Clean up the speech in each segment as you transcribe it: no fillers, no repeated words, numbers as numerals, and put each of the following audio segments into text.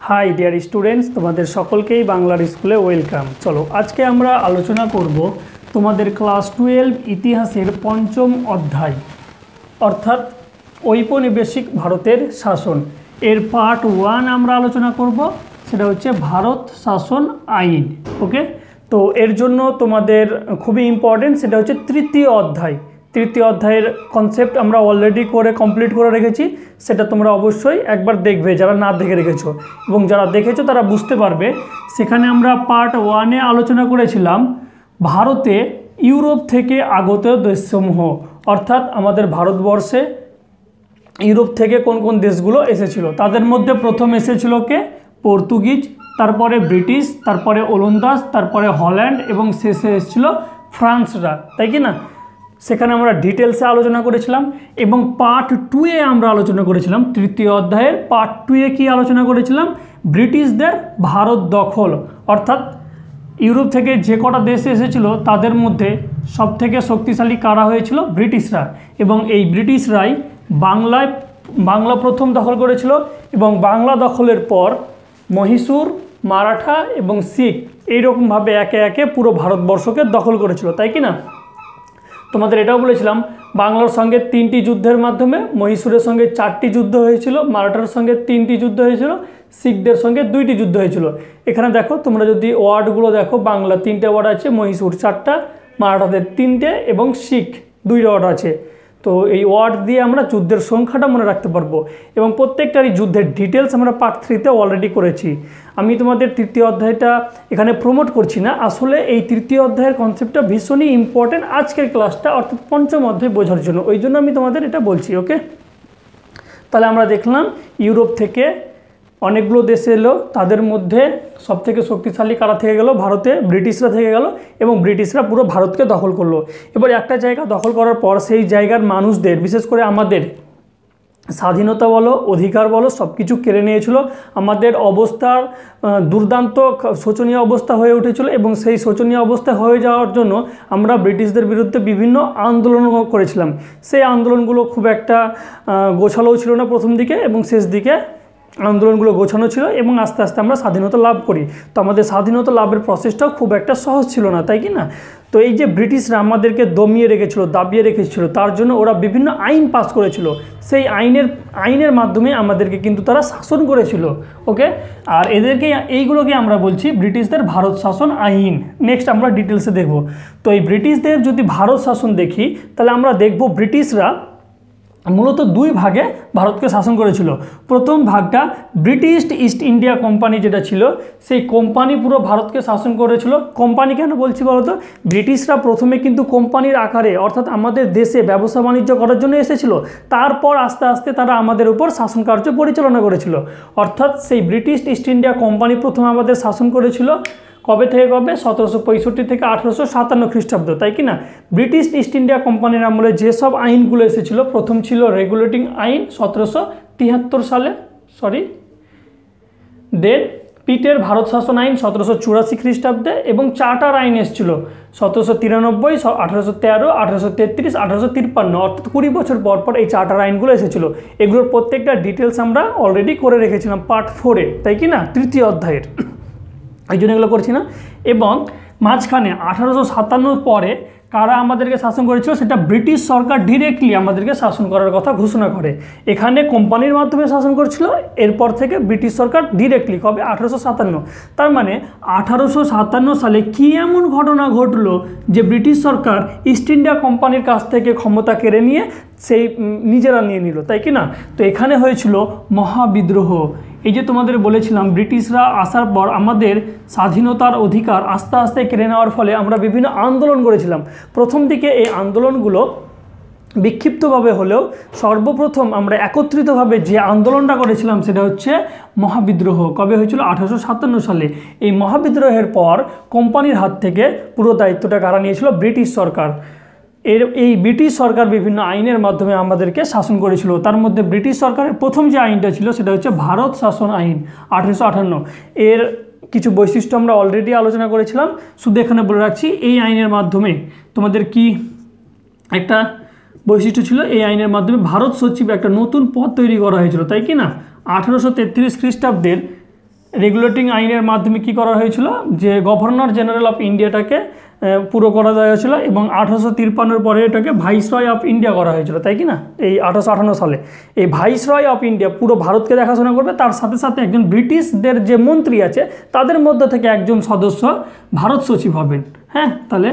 High dear students, তোমাদের সকলকেই বাংলার স্কুলে ওয়েলকাম। চলো আজকে আমরা আলোচনা করব তোমাদের ক্লাস 12 ইতিহাসের পঞ্চম অধ্যায় অর্থাৎ ঔপনিবেশিক ভারতের শাসন এর পার্ট 1 আমরা আলোচনা করব। সেটা হচ্ছে ভারত শাসন আইন। ওকে, তো এর জন্য তোমাদের খুবই ইম্পর্টেন্ট সেটা হচ্ছে তৃতীয় অধ্যায়। তৃতীয় অধ্যায়ের কনসেপ্ট আমরা অলরেডি কমপ্লিট করে রেখেছি, সেটা তোমরা অবশ্যই একবার দেখবে যারা না দেখে রেখেছো, এবং যারা দেখেছো তারা বুঝতে পারবে। সেখানে আমরা পার্ট 1-এ আলোচনা করেছিলাম ভারতে ইউরোপ থেকে আগত দেশসমূহ, অর্থাৎ আমাদের ভারতবর্ষে ইউরোপ থেকে কোন কোন দেশগুলো এসেছিল। তাদের মধ্যে প্রথম এসেছিল কে? পর্তুগিজ, তারপরে ব্রিটিশ, তারপরে ওলন্দাজ, তারপরে হল্যান্ড এবং শেষে এসেছিল ফ্রান্সরা, তাই কি না? সেখানে আমরা ডিটেলসে আলোচনা করেছিলাম। এবং পার্ট 2-এ আমরা আলোচনা করেছিলাম, তৃতীয় অধ্যায়ের পার্ট 2-এ কী আলোচনা করেছিলাম? ব্রিটিশদের ভারত দখল, অর্থাৎ ইউরোপ থেকে যে কটা দেশে এসেছিল তাদের মধ্যে সবথেকে শক্তিশালী কারা হয়েছিল? ব্রিটিশরা। এবং এই ব্রিটিশরাই বাংলা প্রথম দখল করেছিল, এবং বাংলা দখলের পর মহীশূর, মারাঠা এবং শিখ এইরকমভাবে একে একে পুরো ভারতবর্ষকে দখল করেছিল, তাই কি না? তোমাদের এটাও বলেছিলাম বাংলার সঙ্গে 3টি যুদ্ধের মাধ্যমে মহীশূরের সঙ্গে 4টি যুদ্ধ হয়েছিল, মারাঠার সঙ্গে 3টি যুদ্ধ হয়েছিল, শিখদের সঙ্গে 2টি যুদ্ধ হয়েছিল। এখানে দেখো, তোমরা যদি ওয়ার্ডগুলো দেখো, বাংলা 3টে ওয়ার্ড আছে, মহীশূর 4টা, মারাঠাদের 3টে এবং শিখ 2 ওয়ার্ড আছে। তো এই ওয়ার্ড দিয়ে আমরা যুদ্ধের সংখ্যাটা মনে রাখতে পারবো, এবং প্রত্যেকটারই যুদ্ধের ডিটেলস আমরা পার্ট 3-তে অলরেডি করেছি। আমি তোমাদের তৃতীয় অধ্যায়টা এখানে প্রমোট করছি না, আসলে এই তৃতীয় অধ্যায়ের কনসেপ্টটা ভীষণই ইম্পর্টেন্ট আজকের ক্লাসটা, অর্থাৎ পঞ্চম অধ্যায় বোঝার জন্য, ওই জন্য আমি তোমাদের এটা বলছি। ওকে, তাহলে আমরা দেখলাম ইউরোপ থেকে অনেকগুলো দেশ এলো, তাদের মধ্যে সবথেকে শক্তিশালী কারা থেকে গেল? ভারতে ব্রিটিশরা থেকে গেল, এবং ব্রিটিশরা পুরো ভারতকে দখল করলো। এবার একটা জায়গা দখল করার পর সেই জায়গার মানুষদের, বিশেষ করে আমাদের স্বাধীনতা বলো, অধিকার বলো, সব কিছু কেড়ে নিয়েছিল। আমাদের অবস্থার দুর্দান্ত শোচনীয় অবস্থা হয়ে উঠেছিল, এবং সেই শোচনীয় অবস্থা হয়ে যাওয়ার জন্য আমরা ব্রিটিশদের বিরুদ্ধে বিভিন্ন আন্দোলন করেছিলাম। সেই আন্দোলনগুলো খুব একটা গোছালোও ছিল না প্রথম দিকে, এবং শেষ দিকে আন্দোলনগুলো গোছানো ছিল, এবং আস্তে আস্তে আমরা স্বাধীনতা লাভ করি। তো আমাদের স্বাধীনতা লাভের প্রসেসটাও খুব একটা সহজ ছিল না, তাই কি না? তো এই যে ব্রিটিশরা আমাদেরকে দমিয়ে রেখেছিল, দাবিয়ে রেখেছিল, তার জন্য ওরা বিভিন্ন আইন পাস করেছিল। সেই আইনের মাধ্যমে আমাদেরকে কিন্তু তারা শাসন করেছিল। ওকে, আর এইগুলোকে আমরা বলছি ব্রিটিশদের ভারত শাসন আইন। নেক্সট আমরা ডিটেলসে দেখব। তো এই ব্রিটিশদের যদি ভারত শাসন দেখি, তাহলে আমরা দেখব ব্রিটিশরা মূলত 2 ভাগে ভারতকে শাসন করেছিল। প্রথম ভাগটা ব্রিটিশ ইস্ট ইন্ডিয়া কোম্পানি যেটা ছিল, সেই কোম্পানি পুরো ভারতকে শাসন করেছিল। কোম্পানি কেন বলছি বলতো? ব্রিটিশরা প্রথমে কিন্তু কোম্পানির আকারে, অর্থাৎ আমাদের দেশে ব্যবসা বাণিজ্য করার জন্য এসেছিল, তারপর আস্তে আস্তে তারা আমাদের উপর শাসন কার্য পরিচালনা করেছিল। অর্থাৎ সেই ব্রিটিশ ইস্ট ইন্ডিয়া কোম্পানি প্রথমে আমাদের শাসন করেছিল। কবে থেকে কবে? 1765 থেকে 1857 খ্রিস্টাব্দ, তাই কি না? ব্রিটিশ ইস্ট ইন্ডিয়া কোম্পানির আমলে যেসব আইনগুলো এসেছিলো, প্রথম ছিল রেগুলেটিং আইন 1773 সালে, দেন পিটের ভারত শাসন আইন 1784 খ্রিস্টাব্দে, এবং চার্টার আইন এসেছিল 1793, 1813, 1833, 1853, অর্থাৎ 20 বছর পর পর এই চার্টার আইনগুলো এসেছিলো। এগুলোর প্রত্যেকটা ডিটেলস আমরা অলরেডি করে রেখেছিলাম পার্ট 4-এ, তাই কি না? তৃতীয় অধ্যায়ের, এই জন্য এগুলো করছি না। এবং মাঝখানে 1857 পরে কারা আমাদেরকে শাসন করেছিল? সেটা ব্রিটিশ সরকার ডিরেক্টলি আমাদেরকে শাসন করার কথা ঘোষণা করে। এখানে কোম্পানির মাধ্যমে শাসন করছিল, এরপর থেকে ব্রিটিশ সরকার ডিরেক্টলি, কবে? 1857। তার মানে 1857 সালে কী এমন ঘটনা ঘটলো যে ব্রিটিশ সরকার ইস্ট ইন্ডিয়া কোম্পানির কাছ থেকে ক্ষমতা কেড়ে নিয়ে সেই নিজেরা নিয়ে নিল, তাই কি না? তো এখানে হয়েছিল মহাবিদ্রোহ। এই যে তোমাদের বলেছিলাম ব্রিটিশরা আসার পর আমাদের স্বাধীনতার অধিকার আস্তে আস্তে কেড়ে নেওয়ার ফলে আমরা বিভিন্ন আন্দোলন করেছিলাম। প্রথম দিকে এই আন্দোলনগুলো বিক্ষিপ্তভাবে হলেও সর্বপ্রথম আমরা একত্রিতভাবে যে আন্দোলনটা করেছিলাম সেটা হচ্ছে মহাবিদ্রোহ। কবে হয়েছিল? 1857 সালে। এই মহাবিদ্রোহের পর কোম্পানির হাত থেকে পুরো দায়িত্বটা কারা নিয়েছিল? ব্রিটিশ সরকার। এই ব্রিটিশ সরকার বিভিন্ন আইনের মাধ্যমে আমাদেরকে শাসন করেছিল। তার মধ্যে ব্রিটিশ সরকারের প্রথম যে আইনটা ছিল সেটা হচ্ছে ভারত শাসন আইন 1858। এর কিছু বৈশিষ্ট্য আমরা অলরেডি আলোচনা করেছিলাম, শুধু এখানে বলে রাখছি। এই আইনের মাধ্যমে তোমাদের কি একটা বৈশিষ্ট্য ছিল? এই আইনের মাধ্যমে ভারত সচিব একটা নতুন পদ তৈরি করা হয়েছিল, তাই কি না? 1833 খ্রিস্টাব্দের রেগুলেটিং আইনের মাধ্যমে কি করা হয়েছিল, যে গভর্নর জেনারেল অফ ইন্ডিয়াটাকে পুরো করা হয়েছিল এবং 1853 পরে এটাকে ভাইসরয় অফ ইন্ডিয়া করা হয়েছিল, তাই কি না? এই 1858 সালে এই ভাইসরয় অফ ইন্ডিয়া পুরো ভারতকে দেখাশোনা করবে, তার সাথে সাথে একজন ব্রিটিশদের যে মন্ত্রী আছে তাদের মধ্যে থেকে একজন সদস্য ভারত সচিব হবেন। হ্যাঁ, তাহলে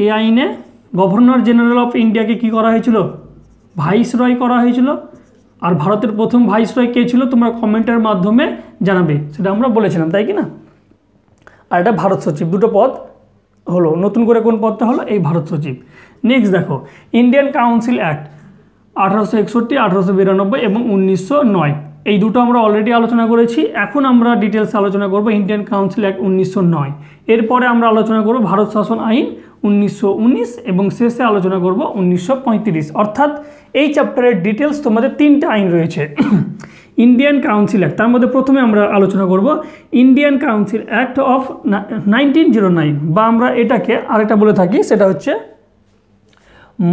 এই আইনে গভর্নর জেনারেল অফ ইন্ডিয়াকে কি করা হয়েছিল, ভাইসরয় করা হয়েছিল। আর ভারতের প্রথম ভাইসরয় কে ছিল তোমরা কমেন্টের মাধ্যমে জানাবে, সেটা আমরা বলেছিলাম, তাই কি না? আর এটা ভারত সচিব, দুটো পদ হলো, নতুন করে কোন পদটা হলো, এই ভারত সচিব। নেক্সট দেখো, ইন্ডিয়ান কাউন্সিল অ্যাক্ট 1861, 1892 এবং 1909, এই দুটো আমরা অলরেডি আলোচনা করেছি। এখন আমরা ডিটেলসে আলোচনা করব ইন্ডিয়ান কাউন্সিল অ্যাক্ট 1909। এরপরে আমরা আলোচনা করব ভারত শাসন আইন 1919 এবং শেষে আলোচনা করব 1935। অর্থাৎ এই চ্যাপ্টারের ডিটেলস তোমাদের 3টে আইন রয়েছে। ইন্ডিয়ান কাউন্সিল অ্যাক্ট, তার মধ্যে প্রথমে আমরা আলোচনা করব ইন্ডিয়ান কাউন্সিল অ্যাক্ট অফ 1909, বা আমরা এটাকে আরেকটা বলে থাকি, সেটা হচ্ছে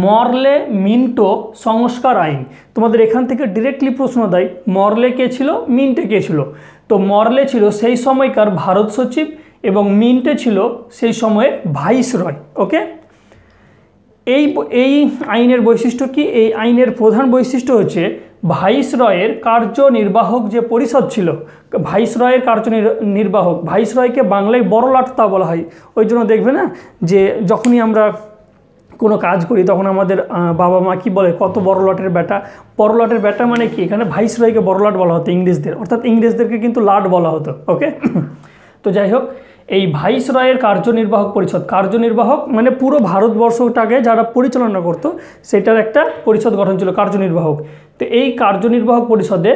মরলে মিন্টো সংস্কার আইন। তোমাদের এখান থেকে ডিরেক্টলি প্রশ্ন দেয় মরলে কে ছিল, মিন্টে কে ছিল। তো মরলে ছিল সেই সময়কার ভারত সচিব এবং মিন্টে ছিল সেই সময়ের ভাইসরয়। ওকে, এই আইনের বৈশিষ্ট্য কি? এই আইনের প্রধান বৈশিষ্ট্য হচ্ছে ভাইসরয়ের কার্যনির্বাহক যে পরিষদ ছিল, ভাইসরয়ের কার্যনির্বাহক, ভাইসরয়কে বাংলায় বড়লাট তা বলা হয়। ওই জন্য দেখবে না যে যখনই আমরা কোনো কাজ করি তখন আমাদের বাবা মা কি বলে, কত বড় লটের বেটা। বড় লটের বেটা মানে কি, এখানে ভাইসরয়কে বড় লাট বলা হতো ইংরেজদের, অর্থাৎ ইংরেজদেরকে কিন্তু লাট বলা হতো। ওকে, তো যাই হোক, এই ভাইসরয়ের কার্যনির্বাহক পরিষদ, কার্যনির্বাহক মানে পুরো ভারতবর্ষটাকে যারা পরিচালনা করত সেটার একটা পরিষদ গঠন ছিল কার্যনির্বাহক। তো এই কার্যনির্বাহক পরিষদে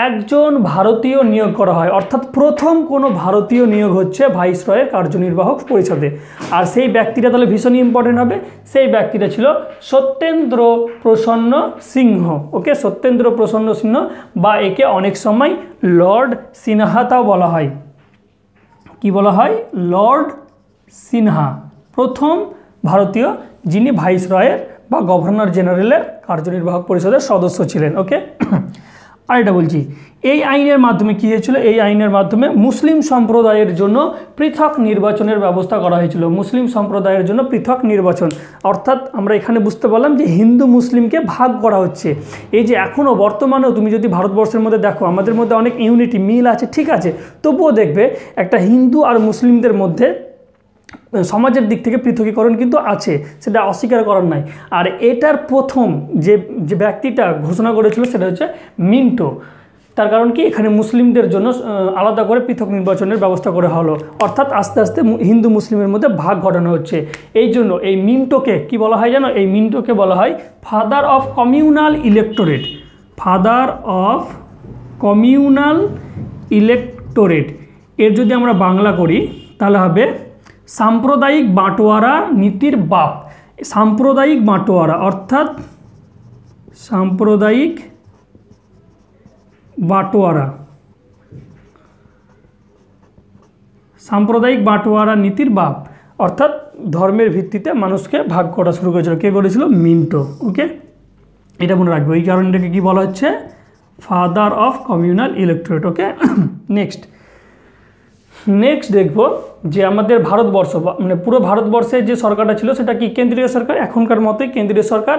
একজন ভারতীয় নিয়োগ করা হয়, অর্থাৎ প্রথম কোনো ভারতীয় নিয়োগ হচ্ছে ভাইসরয়ের কার্যনির্বাহক পরিষদে। আর সেই ব্যক্তিটা তাহলে ভীষণ ইম্পর্টেন্ট হবে, সেই ব্যক্তিটা ছিল সত্যেন্দ্র প্রসন্ন সিংহ। ওকে, সত্যেন্দ্র প্রসন্ন সিংহ, বা একে অনেক সময় লর্ড সিনহাতাও বলা হয়। কি বলা হয়? লর্ড সিনহা, প্রথম ভারতীয় যিনি ভাইসরয়ের বা গভর্নর জেনারেলের কার্যনির্বাহক পরিষদের সদস্য ছিলেন। ওকে, আর এটা বলছি এই আইনের মাধ্যমে কী হয়েছিল, এই আইনের মাধ্যমে মুসলিম সম্প্রদায়ের জন্য পৃথক নির্বাচনের ব্যবস্থা করা হয়েছিল। মুসলিম সম্প্রদায়ের জন্য পৃথক নির্বাচন, অর্থাৎ আমরা এখানে বুঝতে পারলাম যে হিন্দু মুসলিমকে ভাগ করা হচ্ছে। এই যে এখনও বর্তমানেও তুমি যদি ভারতবর্ষের মধ্যে দেখো, আমাদের মধ্যে অনেক ইউনিটি মিল আছে, ঠিক আছে, তবুও দেখবে একটা হিন্দু আর মুসলিমদের মধ্যে সমাজের দিক থেকে পৃথকীকরণ কিন্তু আছে, সেটা অস্বীকার করার নাই। আর এটার প্রথম যে ব্যক্তিটা ঘোষণা করেছিল সেটা হচ্ছে মিন্টো। তার কারণ কি, এখানে মুসলিমদের জন্য আলাদা করে পৃথক নির্বাচনের ব্যবস্থা করা হলো, অর্থাৎ আস্তে আস্তে হিন্দু মুসলিমের মধ্যে ভাগ ঘটানো হচ্ছে। এই জন্য এই মিন্টোকে কি বলা হয় জানো, এই মিন্টোকে বলা হয় father of communal electorate. Father of communal electorate, এর যদি আমরা বাংলা করি তাহলে হবে সাম্প্রদায়িক বাটোয়ারা নীতির বাপ। সাম্প্রদায়িক বাটোয়ারা অর্থাৎ সাম্প্রদায়িক বাটোয়ারা, সাম্প্রদায়িক বাটোয়ারা নীতির বাপ, অর্থাৎ ধর্মের ভিত্তিতে মানুষকে ভাগ করা শুরু করেছিল। কে করেছিল? মিন্টো। ওকে, এটা মনে রাখবে, ওই কারণটাকে কি বলা হচ্ছে, father of communal electorate. Okay, next দেখবো যে আমাদের ভারতবর্ষ মানে পুরো ভারতবর্ষে যে সরকারটা ছিল সেটা কি কেন্দ্রীয় সরকার, এখনকার মতোই কেন্দ্রীয় সরকার।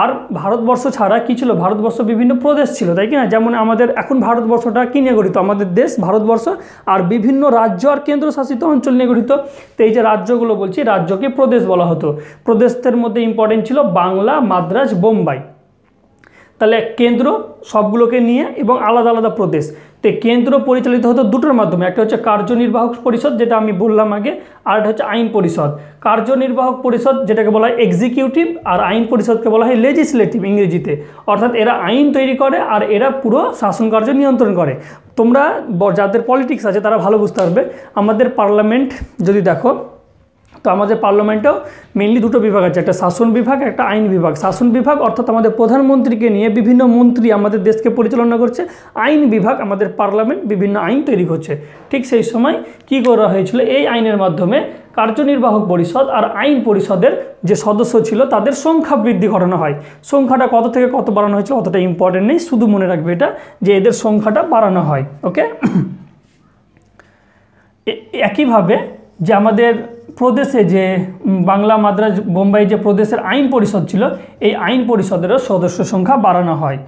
আর ভারতবর্ষ ছাড়া কি ছিল, ভারতবর্ষ বিভিন্ন প্রদেশ ছিল, তাই কি না? যেমন আমাদের এখন ভারতবর্ষটা কি নিয়ে গঠিত, আমাদের দেশ ভারতবর্ষ, আর বিভিন্ন রাজ্য আর কেন্দ্রশাসিত অঞ্চল নিয়ে গঠিত। তো এই যে রাজ্যগুলো বলছি, রাজ্যকে প্রদেশ বলা হতো। প্রদেশের মধ্যে ইম্পর্টেন্ট ছিল বাংলা, মাদ্রাজ, বোম্বাই। তাহলে কেন্দ্র সবগুলোকে নিয়ে এবং আলাদা আলাদা প্রদেশ। তো কেন্দ্র পরিচালিত হতো দুটোর মাধ্যমে, একটা হচ্ছে কার্যনির্বাহক পরিষদ যেটা আমি বললাম আগে, আর একটা হচ্ছে আইন পরিষদ। কার্যনির্বাহক পরিষদ যেটাকে বলা হয় এক্সিকিউটিভ, আর আইন পরিষদকে বলা হয় লেজিসলেটিভ ইংরেজিতে। অর্থাৎ এরা আইন তৈরি করে আর এরা পুরো শাসন কার্য নিয়ন্ত্রণ করে। তোমরা যাদের পলিটিক্স আছে তারা ভালো বুঝতে পারবে। আমাদের পার্লামেন্ট যদি দেখো, তো আমাদের পার্লামেন্টেও মেনলি দুটো বিভাগ আছে, একটা শাসন বিভাগ, একটা আইন বিভাগ। শাসন বিভাগ অর্থাৎ আমাদের প্রধানমন্ত্রীকে নিয়ে বিভিন্ন মন্ত্রী আমাদের দেশকে পরিচালনা করছে। আইন বিভাগ আমাদের পার্লামেন্ট বিভিন্ন আইন তৈরি করছে। ঠিক সেই সময় কি করা হয়েছিল, এই আইনের মাধ্যমে কার্যনির্বাহক পরিষদ আর আইন পরিষদের যে সদস্য ছিল তাদের সংখ্যা বৃদ্ধি ঘটানো হয়। সংখ্যাটা কত থেকে কত বাড়ানো হয়েছিল অতটা ইম্পর্টেন্ট নেই, শুধু মনে রাখবে এটা যে এদের সংখ্যাটা বাড়ানো হয়। ওকে, একইভাবে যে আমাদের প্রদেশে যে বাংলা, মাদ্রাজ, বোম্বাই যে প্রদেশের আইন পরিষদ ছিল, এই আইন পরিষদেরও সদস্য সংখ্যা বাড়ানো হয়।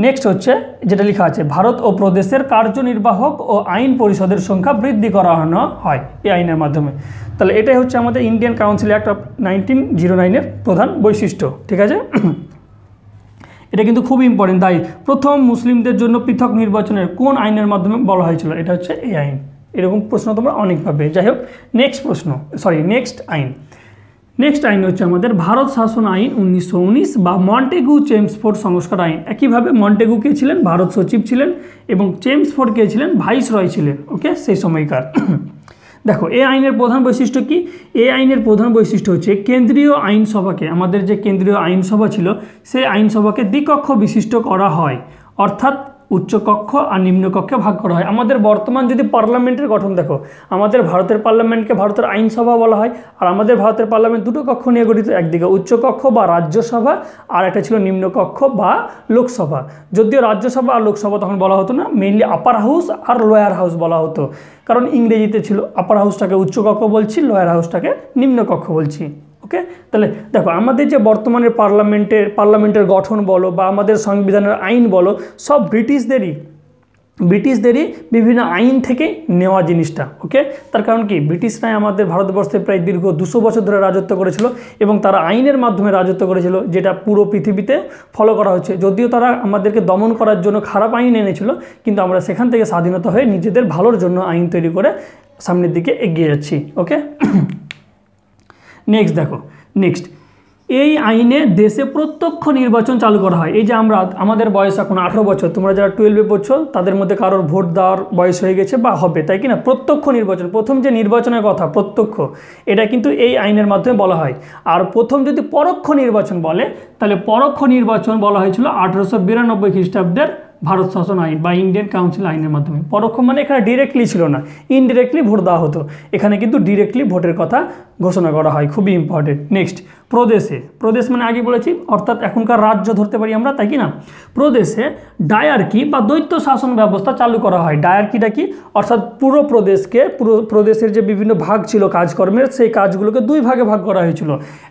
নেক্সট হচ্ছে যেটা লেখা আছে, ভারত ও প্রদেশের কার্যনির্বাহক ও আইন পরিষদের সংখ্যা বৃদ্ধি করানো হয় এই আইনের মাধ্যমে। তাহলে এটাই হচ্ছে আমাদের ইন্ডিয়ান কাউন্সিল অ্যাক্ট অফ 1909-এর প্রধান বৈশিষ্ট্য। ঠিক আছে, এটা কিন্তু খুব ইম্পর্টেন্ট। তাই প্রথম মুসলিমদের জন্য পৃথক নির্বাচনের কোন আইনের মাধ্যমে বলা হয়েছিল? এটা হচ্ছে এই আইন। এরকম প্রশ্ন তোমরা অনেক পাবে। যাই হোক, নেক্সট আইন হচ্ছে আমাদের ভারত শাসন আইন 1919 বা মন্টেগু চেমসফোর্ড সংস্কার আইন। একইভাবে মন্টেগু কে ছিলেন? ভারত সচিব ছিলেন, এবং চেমসফোর্ড কে ছিলেন? ভাইসরয় ছিলেন। ওকে, সেই সময়কার। দেখো, এই আইনের প্রধান বৈশিষ্ট্য কি? এই আইনের প্রধান বৈশিষ্ট্য হচ্ছে কেন্দ্রীয় আইনসভাকে, আমাদের যে কেন্দ্রীয় আইনসভা ছিল সেই আইনসভাকে দ্বিকক্ষ বিশিষ্ট করা হয়, অর্থাৎ উচ্চকক্ষ আর নিম্নকক্ষে ভাগ করা হয়। আমাদের বর্তমান যদি পার্লামেন্টের গঠন দেখো, আমাদের ভারতের পার্লামেন্টকে ভারতের আইনসভা বলা হয়, আর আমাদের ভারতের পার্লামেন্ট দুটো কক্ষ নিয়ে গঠিত, একদিকে উচ্চকক্ষ বা রাজ্যসভা, আর একটা ছিল নিম্নকক্ষ বা লোকসভা। যদিও রাজ্যসভা আর লোকসভা তখন বলা হতো না, মেইনলি আপার হাউস আর লোয়ার হাউস বলা হতো, কারণ ইংরেজিতে ছিল। আপার হাউসটাকে উচ্চকক্ষ বলছি, লোয়ার হাউসটাকে নিম্নকক্ষ বলছি। ওকে, তাহলে দেখো, আমাদের যে বর্তমানের পার্লামেন্টের গঠন বলো বা আমাদের সংবিধানের আইন বলো, সব ব্রিটিশদেরই বিভিন্ন আইন থেকে নেওয়া জিনিসটা। ওকে, তার কারণ কি? ব্রিটিশরাই আমাদের ভারতবর্ষে প্রায় দীর্ঘ 200 বছর ধরে রাজত্ব করেছিল, এবং তারা আইনের মাধ্যমে রাজত্ব করেছিল, যেটা পুরো পৃথিবীতে ফলো করা হচ্ছে। যদিও তারা আমাদেরকে দমন করার জন্য খারাপ আইন এনেছিল, কিন্তু আমরা সেখান থেকে স্বাধীনতা হয়ে নিজেদের ভালোর জন্য আইন তৈরি করে সামনের দিকে এগিয়ে যাচ্ছি। ওকে, নেক্সট দেখো, এই আইনে দেশে প্রত্যক্ষ নির্বাচন চালু করা হয়। এই যে আমাদের বয়স এখন 18 বছর, তোমরা যারা 12-এ পড়ছো তাদের মধ্যে কারোর ভোট দেওয়ার বয়স হয়ে গেছে বা হবে, তাই কি না? প্রত্যক্ষ নির্বাচন, প্রথম যে নির্বাচনের কথা প্রত্যক্ষ, এটা কিন্তু এই আইনের মাধ্যমে বলা হয়। আর প্রথম যদি পরোক্ষ নির্বাচন বলে, তাহলে পরোক্ষ নির্বাচন বলা হয়েছিল 1892 খ্রিস্টাব্দের ভারত শাসন আইন বা ইন্ডিয়ান কাউন্সিল আইনের মাধ্যমে। পরোক্ষ মানে এখানে ডিরেক্টলি ছিল না, ইনডিরেক্টলি ভোট দেওয়া হতো। এখানে কিন্তু ডিরেক্টলি ভোটের কথা ঘোষণা করা হয়, খুবই ইম্পর্টেন্ট। নেক্সট, প্রদেশ মানে আগে বলেছি, অর্থাৎ এখনকার রাজ্য ধরতে পারি আমরা, তাই কি না? প্রদেশে ডায়ার্কি বা দ্বৈত শাসন ব্যবস্থা চালু করা হয়। ডায়ার্কিটা কি? অর্থাৎ পুরো প্রদেশের যে বিভিন্ন ভাগ ছিল কাজকর্মের, সেই কাজগুলোকে দুই ভাগে ভাগ করা হয়েছিল।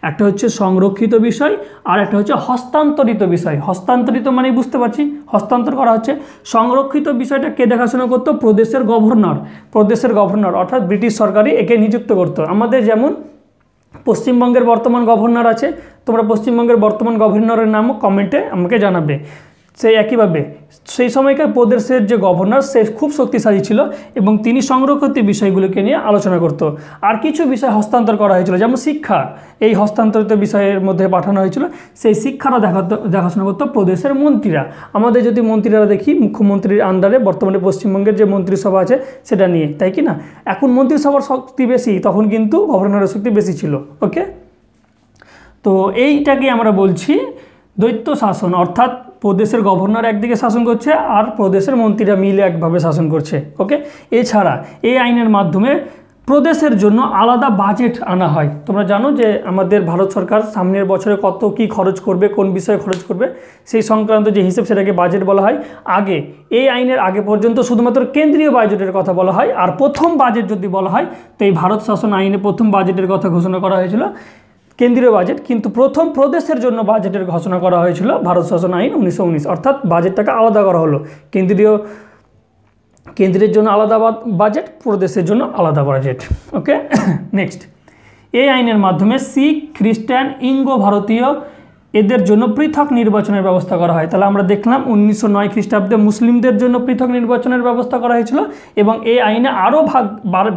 একটা হচ্ছে সংরক্ষিত বিষয়, আর একটা হচ্ছে হস্তান্তরিত বিষয়। হস্তান্তরিত মানে বুঝতে পারছি, হস্তান্তর করা হচ্ছে। সংরক্ষিত বিষয়টা কে দেখাশোনা করতো? প্রদেশের গভর্নর, অর্থাৎ ব্রিটিশ সরকারই একে নিযুক্ত করতো। আমাদের যেমন পশ্চিমবঙ্গের বর্তমান গভর্নর আছে, তোমরা পশ্চিমবঙ্গের বর্তমান গভর্নরের নামও কমেন্টে আমাকে জানাবে। সেই একইভাবে সেই সময়কার প্রদেশের যে গভর্নর, সে খুব শক্তিশালী ছিল, এবং তিনি সংরক্ষিত বিষয়গুলোকে নিয়ে আলোচনা করত। আর কিছু বিষয় হস্তান্তর করা হয়েছিল, যেমন শিক্ষা, এই হস্তান্তরিত বিষয়ের মধ্যে পাঠানো হয়েছিল। সেই শিক্ষাটা দেখাশোনা করতো প্রদেশের মন্ত্রীরা। আমাদের যদি মন্ত্রীরা দেখি, মুখ্যমন্ত্রীর আন্ডারে বর্তমানে পশ্চিমবঙ্গের যে মন্ত্রিসভা আছে সেটা নিয়ে, তাই কি না? এখন মন্ত্রিসভার শক্তি বেশি, তখন কিন্তু গভর্নরের শক্তি বেশি ছিল। ওকে, তো এইটাকে আমরা বলছি দ্বৈত শাসন, অর্থাৎ প্রদেশের গভর্নর একদিকে শাসন করছে আর প্রদেশের মন্ত্রীরা মিলে একভাবে শাসন করছে। ওকে, এছাড়া এই আইনের মাধ্যমে প্রদেশের জন্য আলাদা বাজেট আনা হয়। তোমরা জানো যে আমাদের ভারত সরকার সামনের বছরে কত কি খরচ করবে, কোন বিষয়ে খরচ করবে, সেই সংক্রান্ত যে হিসেব, সেটাকে বাজেট বলা হয়। এই আইনের আগে পর্যন্ত শুধুমাত্র কেন্দ্রীয় বাজেটের কথা বলা হয়, আর প্রথম বাজেট যদি বলা হয়, তো এই ভারত শাসন আইনে প্রথম বাজেটের কথা ঘোষণা করা হয়েছিল কেন্দ্রীয় বাজেট, কিন্তু প্রথম প্রদেশের জন্য বাজেটের ঘোষণা করা হয়েছিল ভারত শাসন আইন 1919। অর্থাৎ বাজেটটাকে আলাদা করা হলো, কেন্দ্রের জন্য আলাদা বাজেট, প্রদেশের জন্য আলাদা বাজেট। ওকে, নেক্সট, এই আইনের মাধ্যমে শিখ, খ্রিস্টান, ইঙ্গো ভারতীয় এদের জন্য পৃথক নির্বাচনের ব্যবস্থা করা হয়। তাহলে আমরা দেখলাম 1909 খ্রিস্টাব্দে মুসলিমদের জন্য পৃথক নির্বাচনের ব্যবস্থা করা হয়েছিল, এবং এই আইনে আরও ভাগ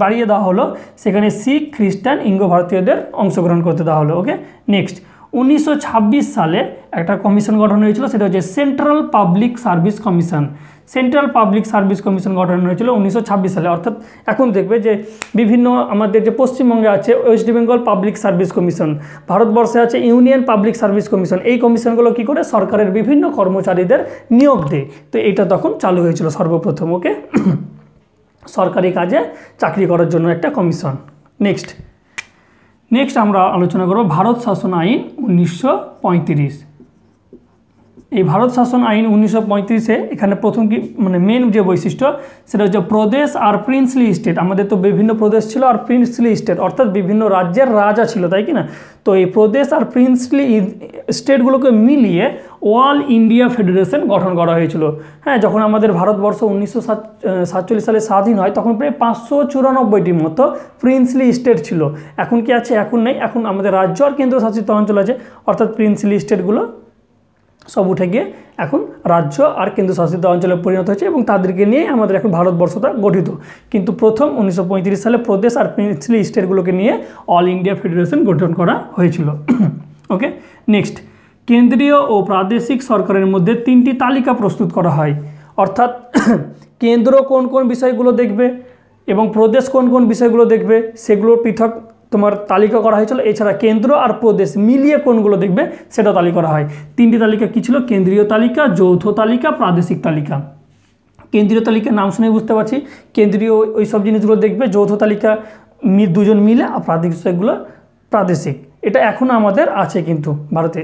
বাড়িয়ে দেওয়া হলো, সেখানে শিখ, খ্রিস্টান, ইঙ্গো ভারতীয়দের অংশগ্রহণ করতে দেওয়া হলো। ওকে, নেক্সট, 1926 সালে একটা কমিশন গঠন হয়েছিল, সেটা হচ্ছে সেন্ট্রাল পাবলিক সার্ভিস কমিশন গঠন হয়েছিল 1926 সালে। অর্থাৎ এখন দেখবে যে বিভিন্ন আমাদের যে পশ্চিমবঙ্গে আছে West Bengal public service commission, ভারতবর্ষে আছে ইউনিয়ন পাবলিক সার্ভিস কমিশন। এই কমিশনগুলো কি করে? সরকারের বিভিন্ন কর্মচারীদের নিয়োগ দেয়। তো এইটা তখন চালু হয়েছিল সর্বপ্রথম। ওকে, সরকারি কাজে চাকরি করার জন্য একটা কমিশন। নেক্সট আমরা আলোচনা করব ভারত শাসন আইন 1935। এই ভারত শাসন আইন 1935-এ এখানে প্রথম কি মানে মেন যে বৈশিষ্ট্য সেটা হচ্ছে প্রদেশ আর প্রিন্সলি স্টেট। আমাদের তো বিভিন্ন প্রদেশ ছিল আর প্রিন্সলি স্টেট অর্থাৎ বিভিন্ন রাজ্যের রাজা ছিল, তাই কি না? তো এই প্রদেশ আর প্রিন্সলি স্টেটগুলোকে মিলিয়ে অল ইন্ডিয়া ফেডারেশন গঠন করা হয়েছিল। হ্যাঁ, যখন আমাদের ভারতবর্ষ 1947 সালে স্বাধীন হয় তখন প্রায় 594টির মতো প্রিন্সলি স্টেট ছিল। এখন কি আছে? এখন নেই। এখন আমাদের রাজ্য আর কেন্দ্রশাসিত অঞ্চল আছে, অর্থাৎ প্রিন্সলি স্টেটগুলো সব উঠে গিয়ে এখন রাজ্য আর কেন্দ্রশাসিত অঞ্চলে পরিণত হয়েছে এবং তাদেরকে নিয়ে আমাদের এখন ভারতবর্ষটা গঠিত। কিন্তু প্রথম 1935 সালে প্রদেশ আর প্রিন্সলি স্টেটগুলোকে নিয়ে অল ইন্ডিয়া ফেডারেশন গঠন করা হয়েছিল। ওকে, নেক্সট, কেন্দ্রীয় ও প্রাদেশিক সরকারের মধ্যে 3টি তালিকা প্রস্তুত করা হয়। অর্থাৎ কেন্দ্র কোন কোন বিষয়গুলো দেখবে এবং প্রদেশ কোন কোন বিষয়গুলো দেখবে সেগুলো পৃথক তোমার তালিকা করা হয়েছিল। এছাড়া কেন্দ্র আর প্রদেশ মিলিয়ে কোনগুলো দেখবে সেটা তালিকা করা হয়। 3টি তালিকা কী ছিল? কেন্দ্রীয় তালিকা, যৌথ তালিকা, প্রাদেশিক তালিকা। কেন্দ্রীয় তালিকার নাম শুনে বুঝতে পারছি কেন্দ্রীয় ওই সব জিনিসগুলো দেখবে, যৌথ তালিকা দুজন মিলে, আর প্রাদেশিকগুলো প্রাদেশিক। এটা এখনও আমাদের আছে কিন্তু ভারতে,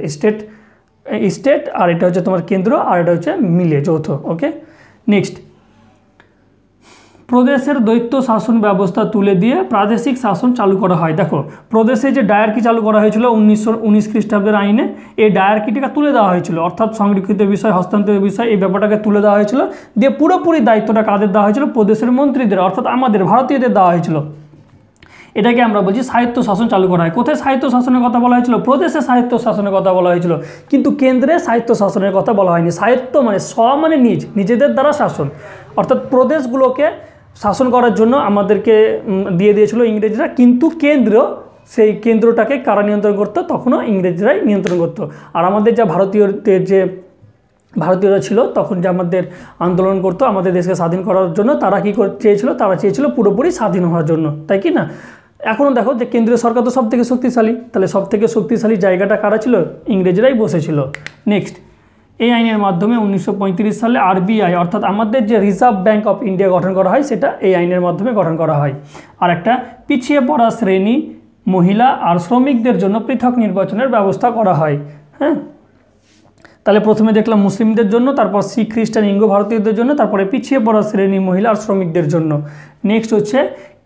স্টেট আর এটা হচ্ছে তোমার কেন্দ্র আর এটা হচ্ছে মিলে যৌথ। ওকে, নেক্সট, প্রদেশের দ্বৈত শাসন ব্যবস্থা তুলে দিয়ে প্রাদেশিক শাসন চালু করা হয়। দেখো, প্রদেশে যে ডায়ার্কি চালু করা হয়েছিল 1919 খ্রিস্টাব্দের আইনে, এই ডায়ার্কিটিকে তুলে দেওয়া হয়েছিল, অর্থাৎ সংরক্ষিত বিষয়, হস্তান্তরিত বিষয়, এই ব্যাপারটাকে তুলে দেওয়া হয়েছিল। দিয়ে পুরোপুরি দায়িত্বটা কাদের দেওয়া হয়েছিল? প্রদেশের মন্ত্রীদের, অর্থাৎ আমাদের ভারতীয়দের দেওয়া হয়েছিল। এটাকে আমরা বলছি সাহিত্য শাসন চালু করা হয়। কোথায় সাহিত্য শাসনের কথা বলা হয়েছিল? প্রদেশে সাহিত্য শাসনের কথা বলা হয়েছিল, কিন্তু কেন্দ্রে সাহিত্য শাসনের কথা বলা হয়নি। সাহিত্য মানে মানে নিজেদের দ্বারা শাসন, অর্থাৎ প্রদেশগুলোকে শাসন করার জন্য আমাদেরকে দিয়ে দিয়েছিল ইংরেজরা, কিন্তু সেই কেন্দ্রটাকে কারা নিয়ন্ত্রণ করতো? তখনও ইংরেজরাই নিয়ন্ত্রণ করতো। আর আমাদের যা ভারতীয়রা ছিল তখন যে আমাদের আন্দোলন করতো আমাদের দেশকে স্বাধীন করার জন্য, তারা কী চেয়েছিল? তারা চেয়েছিল পুরোপুরি স্বাধীন হওয়ার জন্য, তাই কি না? এখনও দেখো যে কেন্দ্রীয় সরকার তো সব থেকে শক্তিশালী, তাহলে সব থেকে শক্তিশালী জায়গাটা কারা ছিল? ইংরেজরাই বসেছিল। নেক্সট, এই আইনের মাধ্যমে 1935 সালে আরবিআই অর্থাৎ আমাদের যে রিজার্ভ ব্যাঙ্ক অফ ইন্ডিয়া গঠন করা হয়, সেটা এই আইনের মাধ্যমে গঠন করা হয়। আর একটা পিছিয়ে পড়া শ্রেণী, মহিলা আর শ্রমিকদের জন্য পৃথক নির্বাচনের ব্যবস্থা করা হয়। হ্যাঁ, তাহলে প্রথমে দেখলাম মুসলিমদের জন্য, তারপর শিখ, খ্রিস্টান, ইঙ্গ ভারতীয়দের জন্য, তারপরে পিছিয়ে পড়া শ্রেণী, মহিলা আর শ্রমিকদের জন্য। নেক্সট হচ্ছে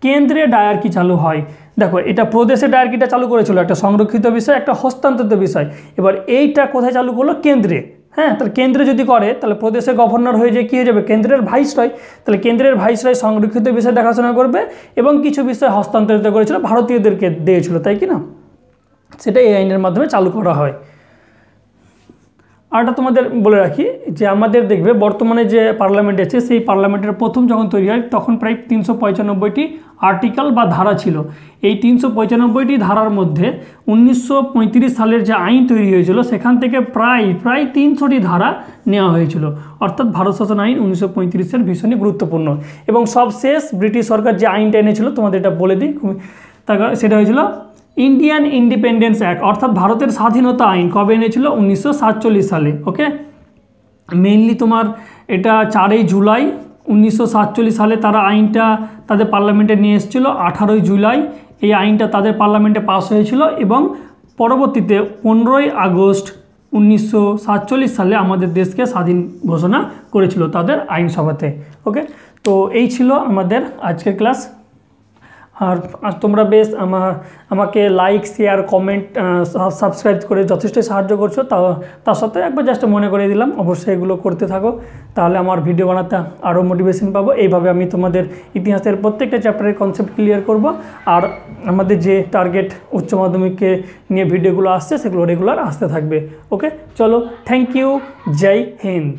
কেন্দ্রে ডায়ার্কি চালু হয়। দেখো, এটা প্রদেশে ডায়ার্কিটা চালু করেছিল, একটা সংরক্ষিত বিষয়, একটা হস্তান্তরিত বিষয়। এবার এইটা কোথায় চালু করলো? কেন্দ্রে। হ্যাঁ, তাহলে কেন্দ্রে যদি করে তাহলে প্রদেশে গভর্নর হয়ে যে কী হয়ে যাবে? কেন্দ্রের ভাইসরয়। তাহলে কেন্দ্রের ভাইসরয় সংরক্ষিত বিষয় দেখাশোনা করবে এবং কিছু বিষয় হস্তান্তরিত করেছিল, ভারতীয়দেরকে দিয়েছিল, তাই কি না? সেটা এই আইনের মাধ্যমে চালু করা হয়। আরটা তোমাদের বলে রাখি যে আমাদের দেখবে বর্তমানে যে পার্লামেন্ট আছে, সেই পার্লামেন্টের প্রথম যখন তৈরি হয় তখন প্রায় 395টি আর্টিকেল বা ধারা ছিল। এই 395টি ধারার মধ্যে 1935 সালের যে আইন তৈরি হয়েছিল সেখান থেকে প্রায় 300টি ধারা নেওয়া হয়েছিল। অর্থাৎ ভারত শাসন আইন 1935-এর ভীষণই গুরুত্বপূর্ণ। এবং সবশেষ ব্রিটিশ সরকার যে আইনটা এনেছিল তোমাদের এটা বলে দিই, সেটা হয়েছিল ইন্ডিয়ান ইন্ডিপেন্ডেন্স অ্যাক্ট, অর্থাৎ ভারতের স্বাধীনতা আইন। কবে এনেছিল? 1947 সালে। ওকে, মেইনলি তোমার এটা 4 জুলাই 1947 সালে তারা আইনটা তাদের পার্লামেন্টে নিয়ে এসেছিলো। 18 জুলাই এই আইনটা তাদের পার্লামেন্টে পাস হয়েছিল এবং পরবর্তীতে 15 আগস্ট 1947 সালে আমাদের দেশকে স্বাধীন ঘোষণা করেছিল তাদের আইনসভাতে। ওকে, তো এই ছিল আমাদের আজকের ক্লাস। আর তোমরা বেশ আমাকে লাইক, শেয়ার, কমেন্ট, সাবস্ক্রাইব করে যথেষ্ট সাহায্য করছো। তার সাথে একবার জাস্ট মনে করে দিলাম অবশ্যই এগুলো করতে থাকো, তাহলে আমার ভিডিও বানাতে আরও মোটিভেশন পাবো। এইভাবে আমি তোমাদের ইতিহাসের প্রত্যেকটা চ্যাপ্টারের কনসেপ্ট ক্লিয়ার করব। আর আমাদের যে টার্গেট উচ্চ মাধ্যমিককে নিয়ে ভিডিওগুলো আসছে সেগুলো রেগুলার আসতে থাকবে। ওকে, চলো, থ্যাংক ইউ, জয় হিন্দ।